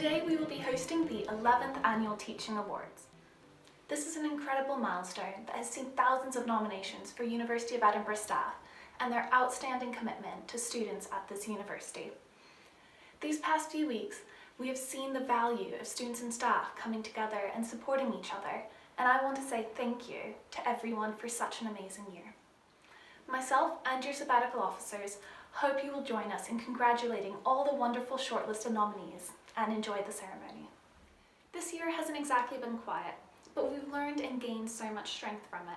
Today we will be hosting the 11th Annual Teaching Awards. This is an incredible milestone that has seen thousands of nominations for University of Edinburgh staff and their outstanding commitment to students at this university. These past few weeks, we have seen the value of students and staff coming together and supporting each other, and I want to say thank you to everyone for such an amazing year. Myself and your sabbatical officers hope you will join us in congratulating all the wonderful shortlisted nominees and enjoy the ceremony. This year hasn't exactly been quiet, but we've learned and gained so much strength from it.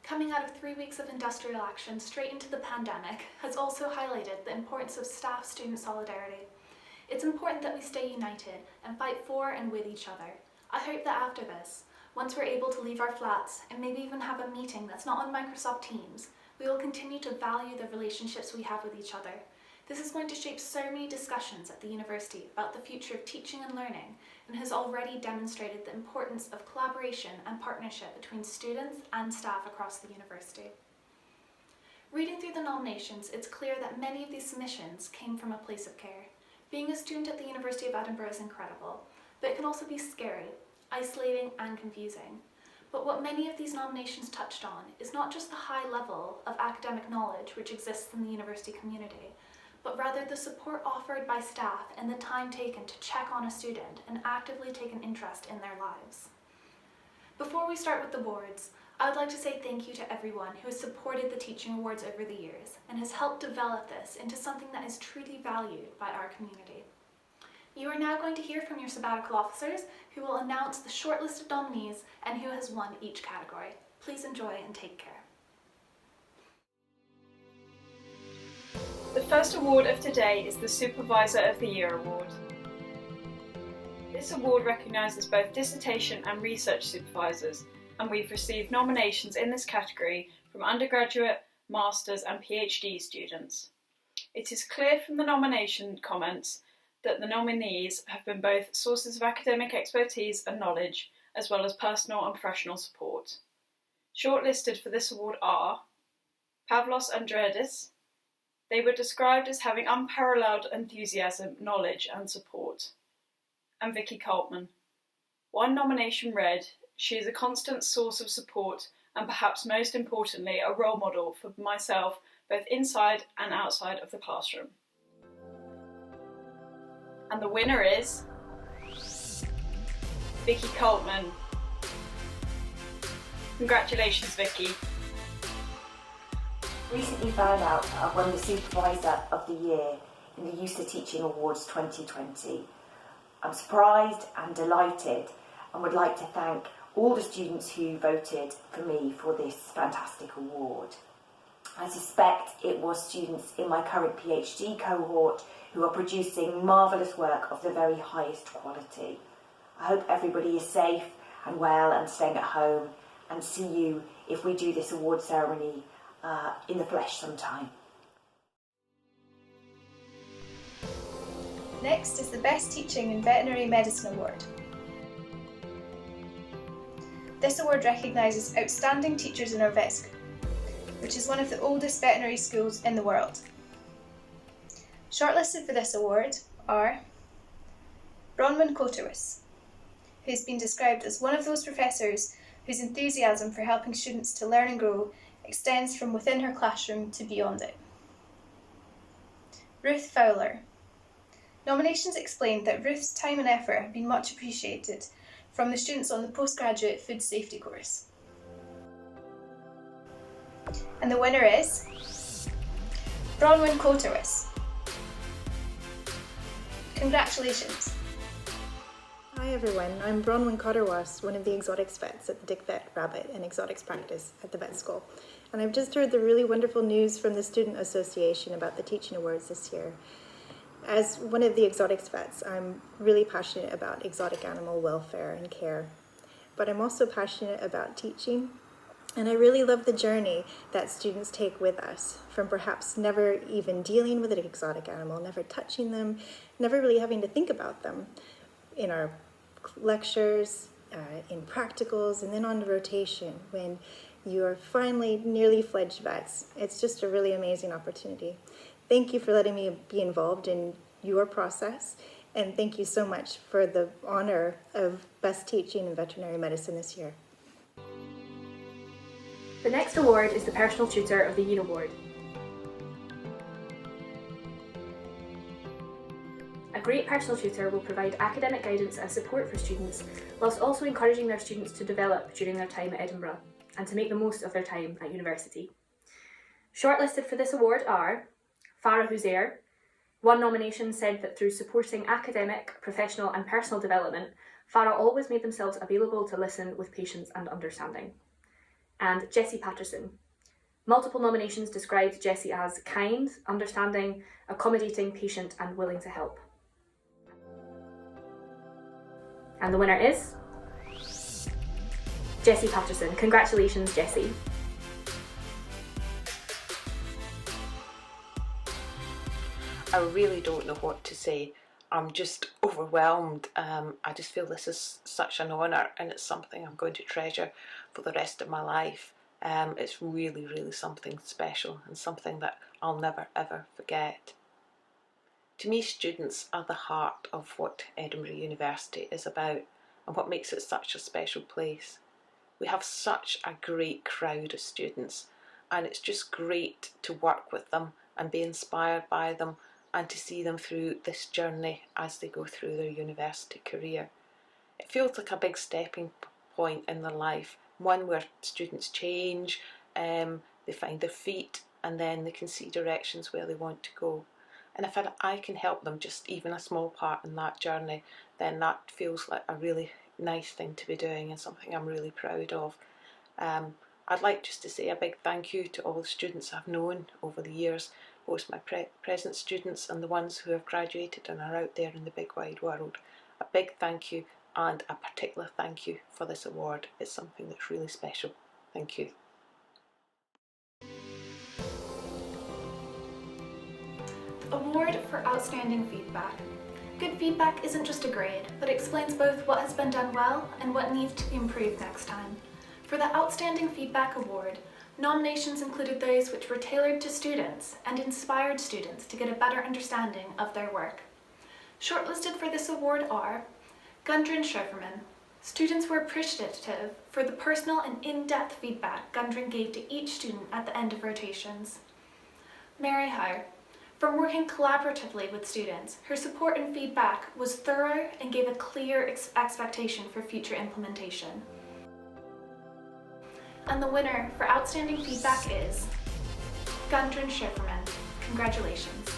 Coming out of 3 weeks of industrial action straight into the pandemic has also highlighted the importance of staff-student solidarity. It's important that we stay united and fight for and with each other. I hope that after this, once we're able to leave our flats and maybe even have a meeting that's not on Microsoft Teams, we will continue to value the relationships we have with each other. This is going to shape so many discussions at the university about the future of teaching and learning, and has already demonstrated the importance of collaboration and partnership between students and staff across the university. Reading through the nominations, it's clear that many of these submissions came from a place of care. Being a student at the University of Edinburgh is incredible, but it can also be scary, isolating and confusing. But what many of these nominations touched on is not just the high level of academic knowledge which exists in the university community, but rather the support offered by staff and the time taken to check on a student and actively take an interest in their lives. Before we start with the awards, I would like to say thank you to everyone who has supported the Teaching Awards over the years and has helped develop this into something that is truly valued by our community. You are now going to hear from your sabbatical officers who will announce the shortlisted nominees and who has won each category. Please enjoy and take care. The first award of today is the Supervisor of the Year Award. This award recognises both dissertation and research supervisors, and we've received nominations in this category from undergraduate, masters and PhD students. It is clear from the nomination comments that the nominees have been both sources of academic expertise and knowledge, as well as personal and professional support. Shortlisted for this award are Pavlos Andreadis. They were described as having unparalleled enthusiasm, knowledge and support. And VICCY COLTMAN. One nomination read, "She is a constant source of support and perhaps most importantly a role model for myself both inside and outside of the classroom." And the winner is VICCY COLTMAN. Congratulations, Vicky. Recently found out I won the Supervisor of the Year in the USA Teaching Awards 2020. I'm surprised and delighted and would like to thank all the students who voted for me for this fantastic award. I suspect it was students in my current PhD cohort who are producing marvellous work of the very highest quality. I hope everybody is safe and well and staying at home, and see you if we do this award ceremony in the flesh sometime. Next is the Best Teaching in Veterinary Medicine Award. This award recognises outstanding teachers in our vet school, which is one of the oldest veterinary schools in the world. Shortlisted for this award are BRONWYN who has been described as one of those professors whose enthusiasm for helping students to learn and grow extends from within her classroom to beyond it. Ruth Fowler. Nominations explained that Ruth's time and effort have been much appreciated from the students on the postgraduate food safety course. And the winner is BRONWYN KOTERWAS. Congratulations. Hi everyone, I'm BRONWYN KOTERWAS, one of the exotics vets at the Dick Vet Rabbit and Exotics Practice at the vet school. And I've just heard the really wonderful news from the Student Association about the Teaching Awards this year. As one of the exotics vets, I'm really passionate about exotic animal welfare and care. But I'm also passionate about teaching, and I really love the journey that students take with us, from perhaps never even dealing with an exotic animal, never touching them, never really having to think about them in our lectures, in practicals, and then on rotation when you are finally nearly fledged vets. It's just a really amazing opportunity. Thank you for letting me be involved in your process And thank you so much for the honor of Best Teaching in Veterinary Medicine this year. The next award is the Personal Tutor of the Year Award. A great personal tutor will provide academic guidance and support for students, whilst also encouraging their students to develop during their time at Edinburgh and to make the most of their time at university. Shortlisted for this award are Farah Huzair. One nomination said that through supporting academic, professional and personal development, Farah always made themselves available to listen with patience and understanding. And JESSIE Patterson. Multiple nominations described JESSIE as kind, understanding, accommodating, patient and willing to help. And the winner is JESSIE Patterson. Congratulations, JESSIE. I really don't know what to say. I'm just overwhelmed. I just feel this is such an honour, and it's something I'm going to treasure for the rest of my life. It's really, really something special and something that I'll never ever forget. To me, students are the heart of what Edinburgh University is about and what makes it such a special place. We have such a great crowd of students, and it's just great to work with them and be inspired by them and to see them through this journey as they go through their university career. It feels like a big stepping point in their life, one where students change, they find their feet, and then they can see directions where they want to go. And if I can help them just even a small part in that journey, then that feels like a really nice thing to be doing and something I'm really proud of. I'd like just to say a big thank you to all the students I've known over the years, both my present students and the ones who have graduated and are out there in the big wide world. A big thank you, and a particular thank you for this award. It's something that's really special. Thank you. Award for Outstanding Feedback. Good feedback isn't just a grade, but explains both what has been done well and what needs to be improved next time. For the Outstanding Feedback Award, nominations included those which were tailored to students and inspired students to get a better understanding of their work. Shortlisted for this award are Gundren Sherferman. Students were appreciative for the personal and in-depth feedback Gundren gave to each student at the end of rotations. Mary Howe. From working collaboratively with students, her support and feedback was thorough and gave a clear expectation for future implementation. And the winner for Outstanding Feedback is Gundren Sherferman. Congratulations.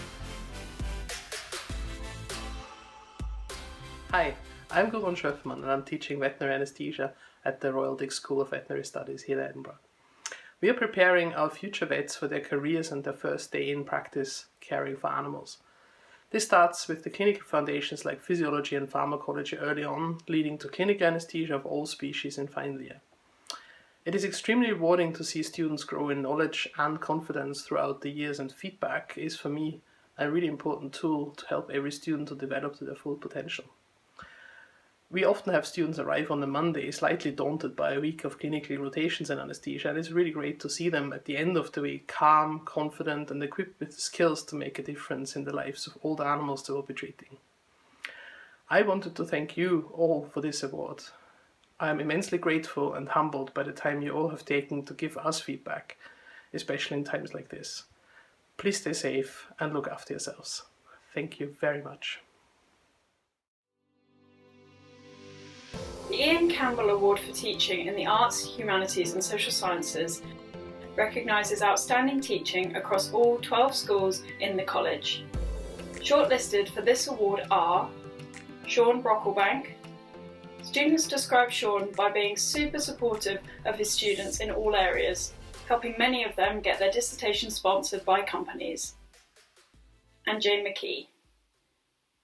Hi, I'm Gundren Sherferman and I'm teaching veterinary anaesthesia at the Royal Dick School of Veterinary Studies here at Edinburgh. We are preparing our future vets for their careers and their first day in practice caring for animals. This starts with the clinical foundations like physiology and pharmacology early on, leading to clinical anaesthesia of all species in final year. It is extremely rewarding to see students grow in knowledge and confidence throughout the years, and feedback is for me a really important tool to help every student to develop to their full potential. We often have students arrive on the Monday slightly daunted by a week of clinical rotations and anaesthesia, and it's really great to see them at the end of the week calm, confident and equipped with the skills to make a difference in the lives of all the animals they will be treating. I wanted to thank you all for this award. I am immensely grateful and humbled by the time you all have taken to give us feedback, especially in times like this. Please stay safe and look after yourselves. Thank you very much. The Ian Campbell Award for Teaching in the Arts, Humanities and Social Sciences recognises outstanding teaching across all 12 schools in the college. Shortlisted for this award are Sean Brocklebank. Students describe Sean by being super supportive of his students in all areas, helping many of them get their dissertation sponsored by companies. And Jane McKee.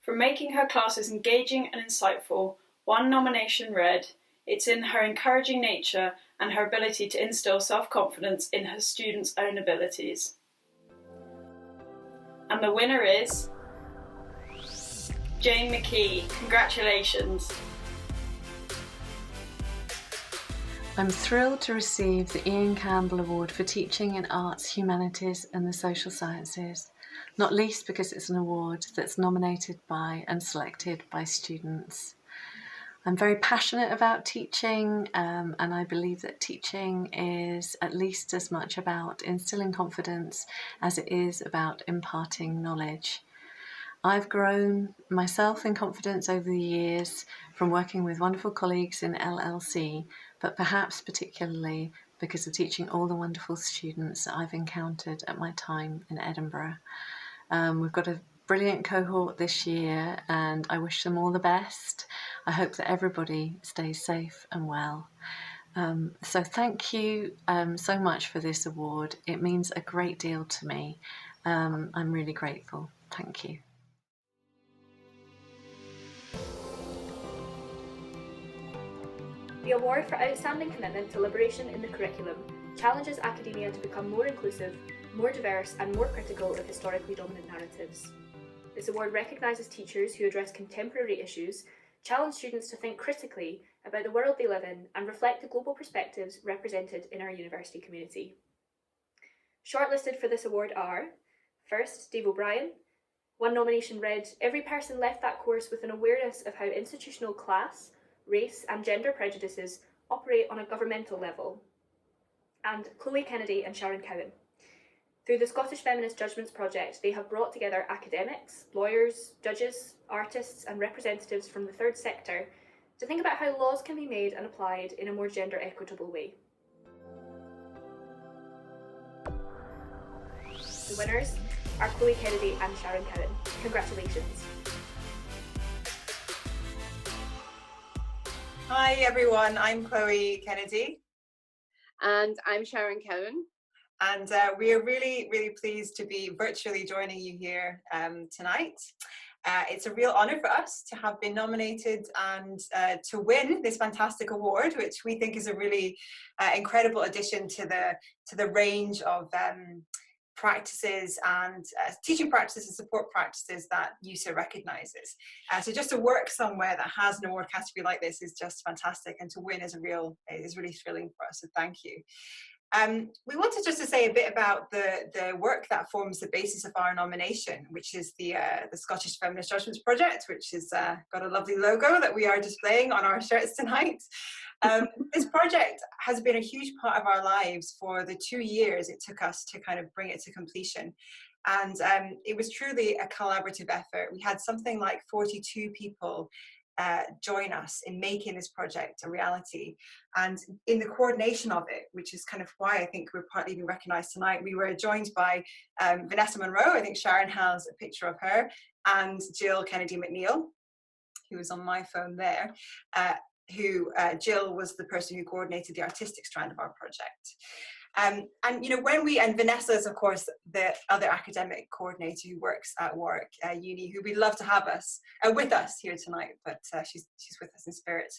From making her classes engaging and insightful, one nomination read, "It's in her encouraging nature and her ability to instill self-confidence in her students' own abilities." And the winner is Jane McKee. Congratulations. I'm thrilled to receive the Ian Campbell Award for Teaching in Arts, Humanities and the Social Sciences, not least because it's an award that's nominated by and selected by students. I'm very passionate about teaching, and I believe that teaching is at least as much about instilling confidence as it is about imparting knowledge. I've grown myself in confidence over the years from working with wonderful colleagues in LLC, but perhaps particularly because of teaching all the wonderful students that I've encountered at my time in Edinburgh. We've got a brilliant cohort this year and I wish them all the best. I hope that everybody stays safe and well. So thank you so much for this award. It means a great deal to me. I'm really grateful. Thank you. The Award for Outstanding Commitment to Liberation in the Curriculum challenges academia to become more inclusive, more diverse and more critical of historically dominant narratives. This award recognises teachers who address contemporary issues, challenge students to think critically about the world they live in and reflect the global perspectives represented in our university community. Shortlisted for this award are: first, Dave O'Brien. One nomination read, "Every person left that course with an awareness of how institutional class, race and gender prejudices operate on a governmental level." And CHLOE Kennedy and SHARON Cowan. Through the Scottish Feminist Judgments Project, they have brought together academics, lawyers, judges, artists and representatives from the third sector to think about how laws can be made and applied in a more gender equitable way. The winners are CHLOE Kennedy and SHARON Cowan. Congratulations. Hi everyone, I'm CHLOE Kennedy. And I'm SHARON Cowan. And we are really, really pleased to be virtually joining you here tonight. It's a real honour for us to have been nominated and to win this fantastic award, which we think is a really incredible addition to the range of practices and teaching practices and support practices that USA recognises. So just to work somewhere that has an award category like this is just fantastic, and to win is really thrilling for us. So thank you. We wanted just to say a bit about the work that forms the basis of our nomination, which is the Scottish Feminist Judgments Project, which has got a lovely logo that we are displaying on our shirts tonight. This project has been a huge part of our lives for the 2 years it took us to kind of bring it to completion. And it was truly a collaborative effort. We had something like 42 people join us in making this project a reality, and in the coordination of it, which is kind of why I think we're partly being recognised tonight. We were joined by Vanessa Monroe, I think Sharon has a picture of her, and Jill Kennedy McNeil, who was on my phone there, Jill was the person who coordinated the artistic strand of our project. And you know, and Vanessa is of course the other academic coordinator who works at Warwick Uni, who we'd love to have us with us here tonight, but she's with us in spirit.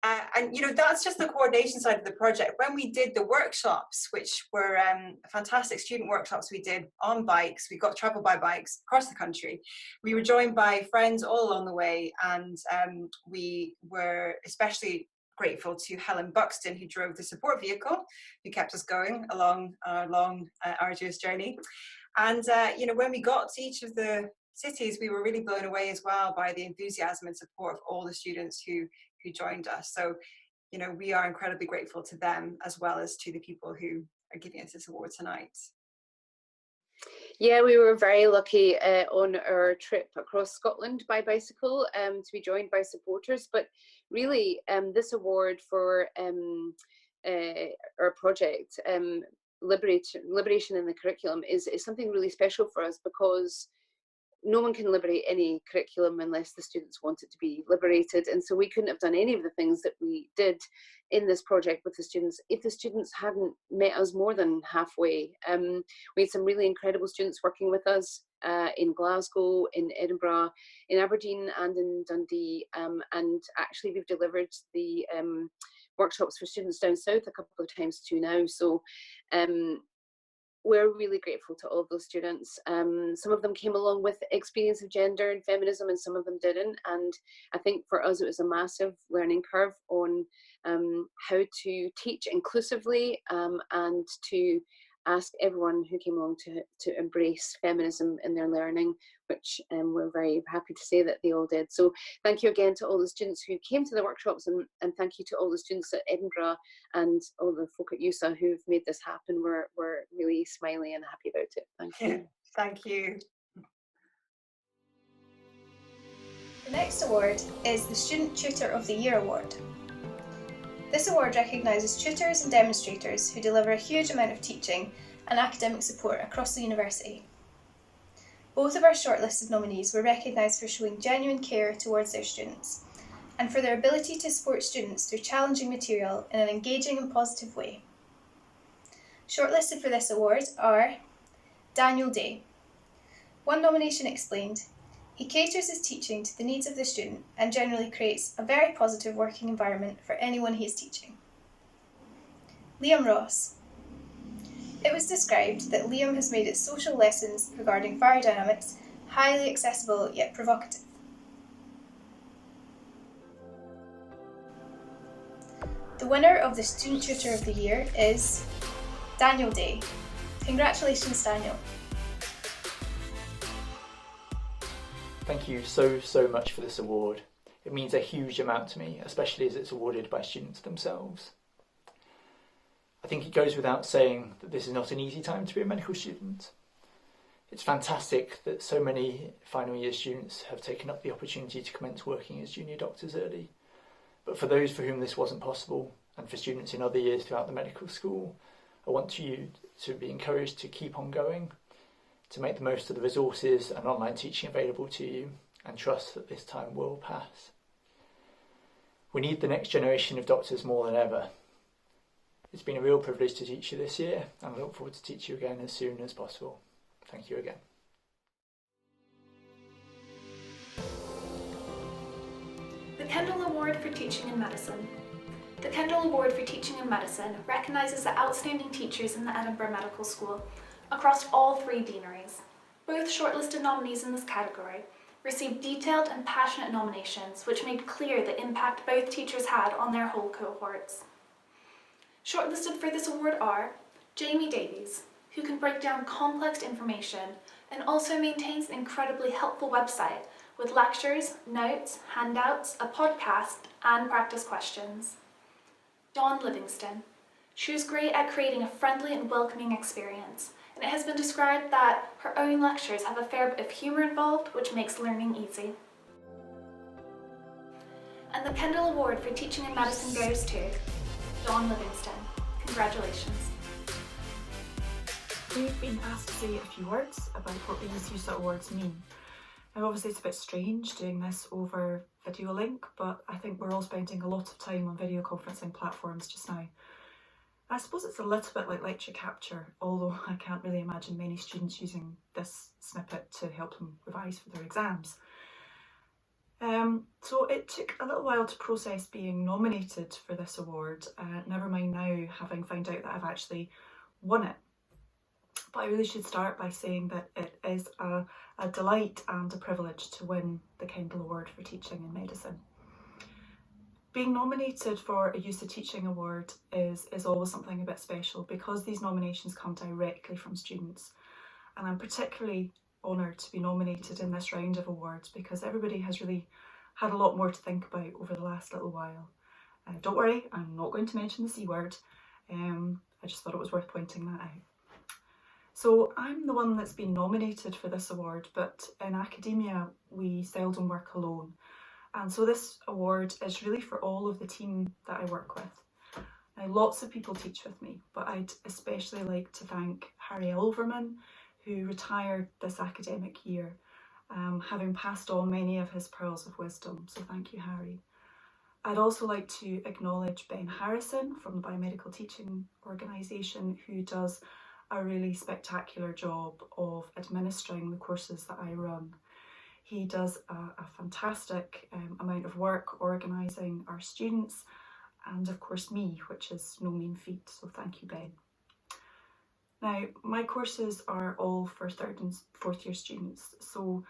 And you know, that's just the coordination side of the project. When we did the workshops, which were fantastic student workshops we did on bikes, we got travel by bikes across the country. We were joined by friends all along the way, and we were especially grateful to Helen Buxton, who drove the support vehicle, who kept us going along our long, arduous journey. And you know, when we got to each of the cities, we were really blown away as well by the enthusiasm and support of all the students who joined us. So, you know, we are incredibly grateful to them, as well as to the people who are giving us this award tonight. Yeah, we were very lucky on our trip across Scotland by bicycle to be joined by supporters. But really, this award for our project, Liberation in the Curriculum, is something really special for us, because no one can liberate any curriculum unless the students want it to be liberated. And so we couldn't have done any of the things that we did in this project with the students if the students hadn't met us more than halfway. We had some really incredible students working with us in Glasgow, in Edinburgh, in Aberdeen and in Dundee. And actually we've delivered the workshops for students down south a couple of times too now. So we're really grateful to all of those students. Some of them came along with experience of gender and feminism, and some of them didn't. And I think for us, it was a massive learning curve on how to teach inclusively and to ask everyone who came along to embrace feminism in their learning, which we're very happy to say that they all did. So thank you again to all the students who came to the workshops, and thank you to all the students at Edinburgh and all the folk at USA who've made this happen. We're really smiley and happy about it. Thank you. Thank you. The next award is the Student Tutor of the Year Award. This award recognises tutors and demonstrators who deliver a huge amount of teaching and academic support across the university. Both of our shortlisted nominees were recognised for showing genuine care towards their students and for their ability to support students through challenging material in an engaging and positive way. Shortlisted for this award are Daniel Day. One nomination explained: he caters his teaching to the needs of the student and generally creates a very positive working environment for anyone he is teaching. Liam Ross. It was described that Liam has made his social lessons regarding fire dynamics highly accessible yet provocative. The winner of the Student Tutor of the Year is Daniel Day. Congratulations, Daniel. Thank you so much for this award. It means a huge amount to me, especially as it's awarded by students themselves. I think it goes without saying that this is not an easy time to be a medical student. It's fantastic that so many final year students have taken up the opportunity to commence working as junior doctors early. But for those for whom this wasn't possible, and for students in other years throughout the medical school, I want you to be encouraged to keep on going, to make the most of the resources and online teaching available to you, and trust that this time will pass. We need the next generation of doctors more than ever. It's been a real privilege to teach you this year, and I look forward to teach you again as soon as possible. Thank you again. The Kendall Award for Teaching in Medicine. The Kendall Award for Teaching in Medicine recognises the outstanding teachers in the Edinburgh Medical School across all 3 deaneries. Both shortlisted nominees in this category received detailed and passionate nominations which made clear the impact both teachers had on their whole cohorts. Shortlisted for this award are Jamie Davies, who can break down complex information and also maintains an incredibly helpful website with lectures, notes, handouts, a podcast, and practice questions. Dawn Livingstone. She was great at creating a friendly and welcoming experience, and it has been described that her own lectures have a fair bit of humour involved, which makes learning easy. And the Kendall Award for Teaching in Medicine goes to Dawn Livingstone. Congratulations. We've been asked to say a few words about what these USA awards mean. Now obviously it's a bit strange doing this over video link, but I think we're all spending a lot of time on video conferencing platforms just now. I suppose it's a little bit like lecture capture, although I can't really imagine many students using this snippet to help them revise for their exams. So it took a little while to process being nominated for this award, never mind now having found out that I've actually won it. But I really should start by saying that it is a delight and a privilege to win the Kendall Award for Teaching in Medicine. Being nominated for a USA Teaching Award is always something a bit special because these nominations come directly from students. And I'm particularly honoured to be nominated in this round of awards because everybody has really had a lot more to think about over the last little while. Don't worry, I'm not going to mention the C word. I just thought it was worth pointing that out. So I'm the one that's been nominated for this award, but in academia we seldom work alone. And so this award is really for all of the team that I work with. Now lots of people teach with me, but I'd especially like to thank Harry Elverman, who retired this academic year, having passed on many of his pearls of wisdom, so thank you, Harry. I'd also like to acknowledge Ben Harrison from the Biomedical Teaching Organisation, who does a really spectacular job of administering the courses that I run. He does a fantastic amount of work organising our students and of course me, which is no mean feat, so thank you, Ben. Now, my courses are all for third and fourth year students, so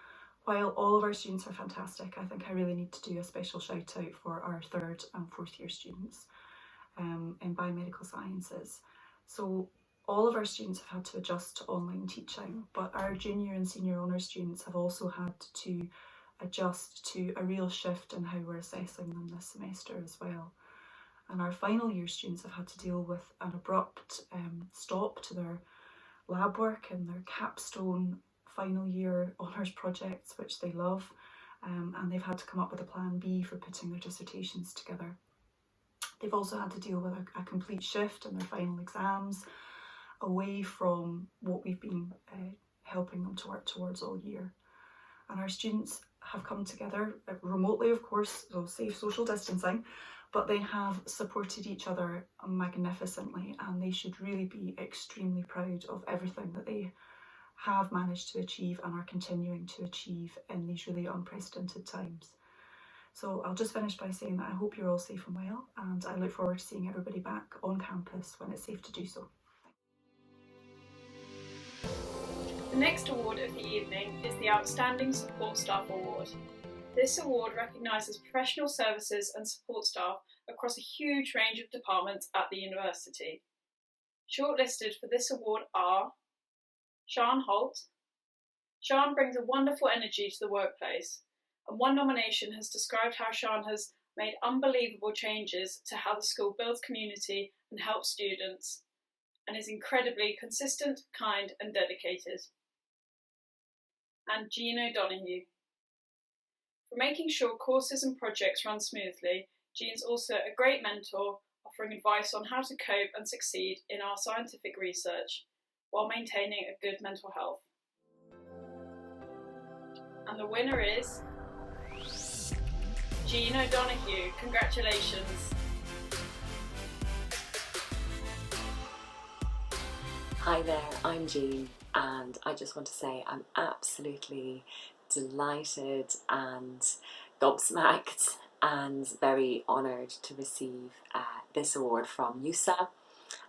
while all of our students are fantastic, I think I really need to do a special shout out for our third and fourth year students in biomedical sciences. So all of our students have had to adjust to online teaching, but our junior and senior honours students have also had to adjust to a real shift in how we're assessing them this semester as well. And our final year students have had to deal with an abrupt stop to their lab work and their capstone final year honours projects, which they love, and they've had to come up with a plan B for putting their dissertations together. They've also had to deal with a complete shift in their final exams, away from what we've been helping them to work towards all year. And our students have come together remotely, of course, so safe social distancing, but they have supported each other magnificently, and they should really be extremely proud of everything that they have managed to achieve and are continuing to achieve in these really unprecedented times. So I'll just finish by saying that I hope you're all safe and well, and I look forward to seeing everybody back on campus when it's safe to do so. The next award of the evening is the Outstanding Support Staff Award. This award recognises professional services and support staff across a huge range of departments at the university. Shortlisted for this award are SHARON Holt. SHARON brings a wonderful energy to the workplace, and one nomination has described how SHARON has made unbelievable changes to how the school builds community and helps students, and is incredibly consistent, kind and dedicated. And Jean O'Donoghue. For making sure courses and projects run smoothly, Jean's also a great mentor, offering advice on how to cope and succeed in our scientific research, while maintaining a good mental health. And the winner is Jean O'Donoghue. Congratulations. Hi there, I'm Jean, and I just want to say I'm absolutely delighted and gobsmacked and very honoured to receive this award from USA.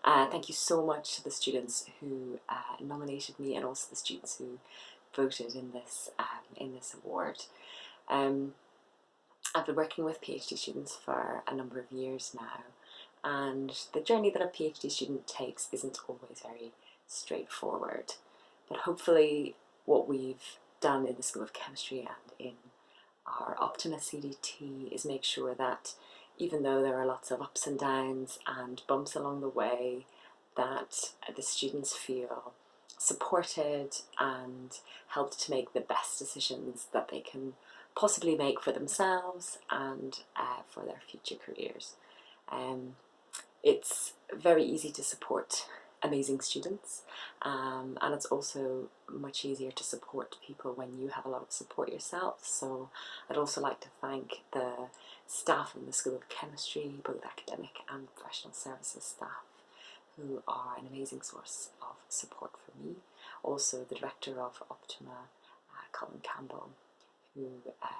Thank you so much to the students who nominated me, and also the students who voted in this award. I've been working with PhD students for a number of years now, and the journey that a PhD student takes isn't always very straightforward, but hopefully what we've done in the School of Chemistry and in our Optima CDT is make sure that even though there are lots of ups and downs and bumps along the way, that the students feel supported and helped to make the best decisions that they can possibly make for themselves and for their future careers. It's very easy to support amazing students, and it's also much easier to support people when you have a lot of support yourself. So I'd also like to thank the staff in the School of Chemistry, both academic and professional services staff, who are an amazing source of support for me. Also the Director of Optima, Colin Campbell, who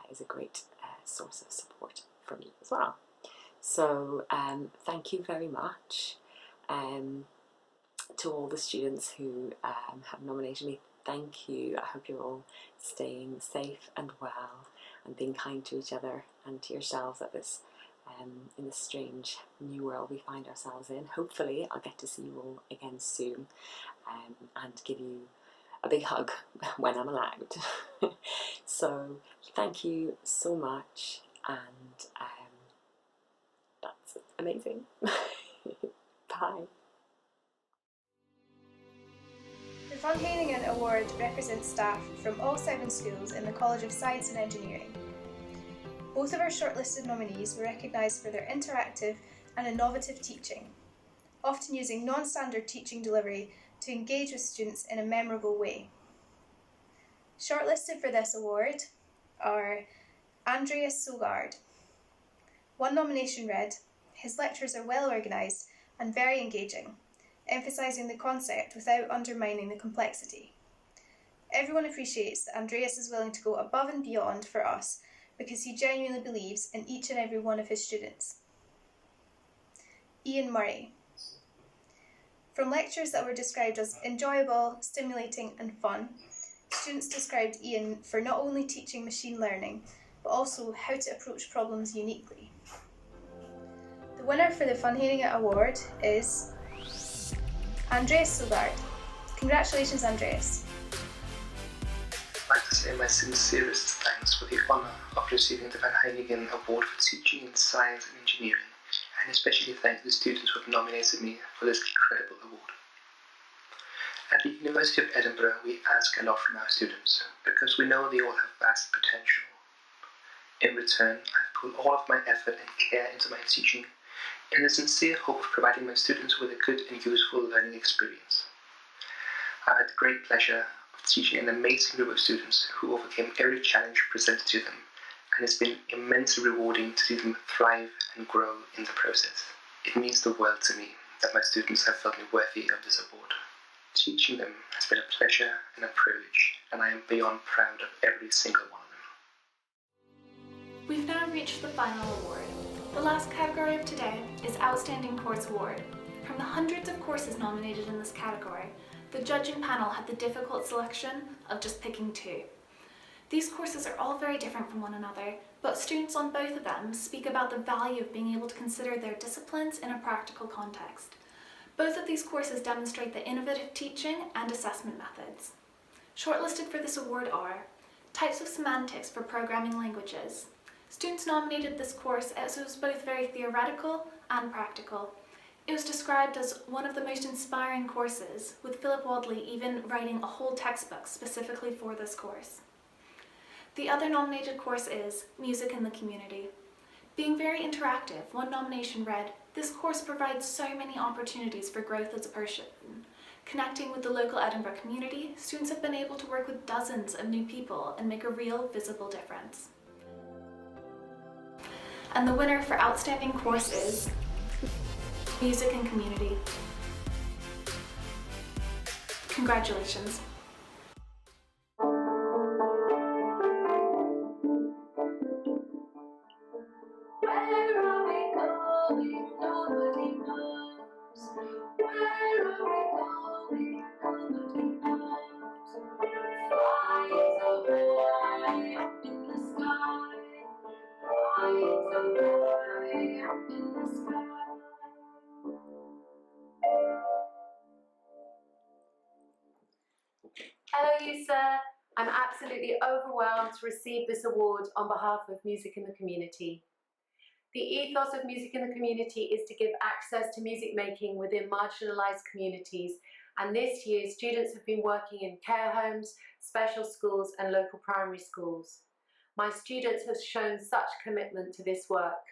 is a great source of support for me as well. So thank you very much. To all the students who have nominated me, thank you. I hope you're all staying safe and well and being kind to each other and to yourselves at this in this strange new world we find ourselves in. Hopefully I'll get to see you all again soon and give you a big hug when I'm allowed. So thank you so much, and that's amazing. Bye. The Van Heiningen Award represents staff from all 7 schools in the College of Science and Engineering. Both of our shortlisted nominees were recognised for their interactive and innovative teaching, often using non-standard teaching delivery to engage with students in a memorable way. Shortlisted for this award are Andreas Sogard. One nomination read, "His lectures are well organised and very engaging, emphasising the concept without undermining the complexity. Everyone appreciates that Andreas is willing to go above and beyond for us because he genuinely believes in each and every one of his students." Ian Murray. From lectures that were described as enjoyable, stimulating and fun, students described Ian for not only teaching machine learning, but also how to approach problems uniquely. The winner for the Funhearing Award is Andreas Sogard. Congratulations, Andreas. I'd like to say my sincerest thanks for the honour of receiving the Funhearing Award for Teaching in Science and Engineering, and especially thank the students who have nominated me for this incredible award. At the University of Edinburgh, we ask a lot from our students, because we know they all have vast potential. In return, I've put all of my effort and care into my teaching, in the sincere hope of providing my students with a good and useful learning experience. I've had the great pleasure of teaching an amazing group of students who overcame every challenge presented to them, and it's been immensely rewarding to see them thrive and grow in the process. It means the world to me that my students have felt me worthy of this award. Teaching them has been a pleasure and a privilege, and I am beyond proud of every single one of them. We've now reached the final award. The last category of today is Outstanding Course Award. From the hundreds of courses nominated in this category, the judging panel had the difficult selection of just picking 2. These courses are all very different from one another, but students on both of them speak about the value of being able to consider their disciplines in a practical context. Both of these courses demonstrate the innovative teaching and assessment methods. Shortlisted for this award are Types of Semantics for Programming Languages. Students nominated this course as it was both very theoretical and practical. It was described as one of the most inspiring courses, with Philip Wadley even writing a whole textbook specifically for this course. The other nominated course is Music in the Community. Being very interactive, one nomination read, "This course provides so many opportunities for growth as a person. Connecting with the local Edinburgh community, students have been able to work with dozens of new people and make a real visible difference." And the winner for Outstanding Course is Music and Community. Congratulations. Hello USER, I'm absolutely overwhelmed to receive this award on behalf of Music in the Community. The ethos of Music in the Community is to give access to music making within marginalised communities, and this year students have been working in care homes, special schools and local primary schools. My students have shown such commitment to this work.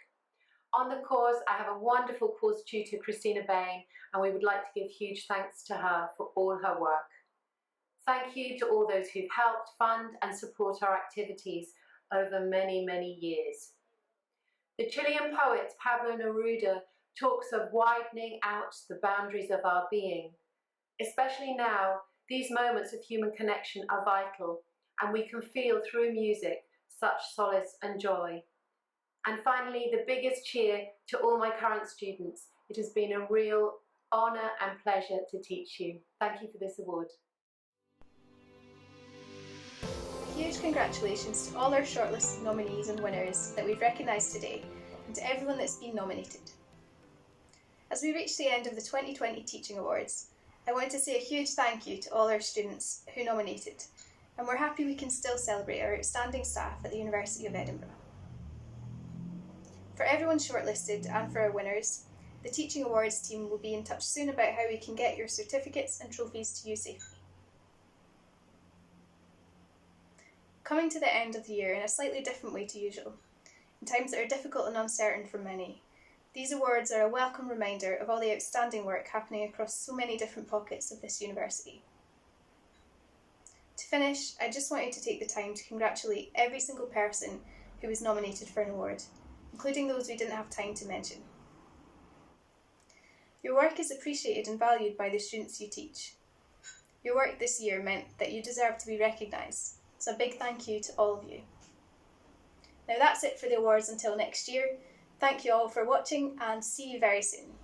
On the course, I have a wonderful course tutor, Christina Bain, and we would like to give huge thanks to her for all her work. Thank you to all those who've helped fund and support our activities over many, many years. The Chilean poet Pablo Neruda talks of widening out the boundaries of our being. Especially now, these moments of human connection are vital, and we can feel through music such solace and joy. And finally, the biggest cheer to all my current students. It has been a real honour and pleasure to teach you. Thank you for this award. Huge congratulations to all our shortlisted nominees and winners that we've recognised today, and to everyone that's been nominated. As we reach the end of the 2020 Teaching Awards, I want to say a huge thank you to all our students who nominated, and we're happy we can still celebrate our outstanding staff at the University of Edinburgh. For everyone shortlisted and for our winners, the Teaching Awards team will be in touch soon about how we can get your certificates and trophies to you safely. Coming to the end of the year in a slightly different way to usual, in times that are difficult and uncertain for many, these awards are a welcome reminder of all the outstanding work happening across so many different pockets of this university. To finish, I just wanted to take the time to congratulate every single person who was nominated for an award, including those we didn't have time to mention. Your work is appreciated and valued by the students you teach. Your work this year meant that you deserve to be recognised, so a big thank you to all of you. Now that's it for the awards until next year. Thank you all for watching and see you very soon.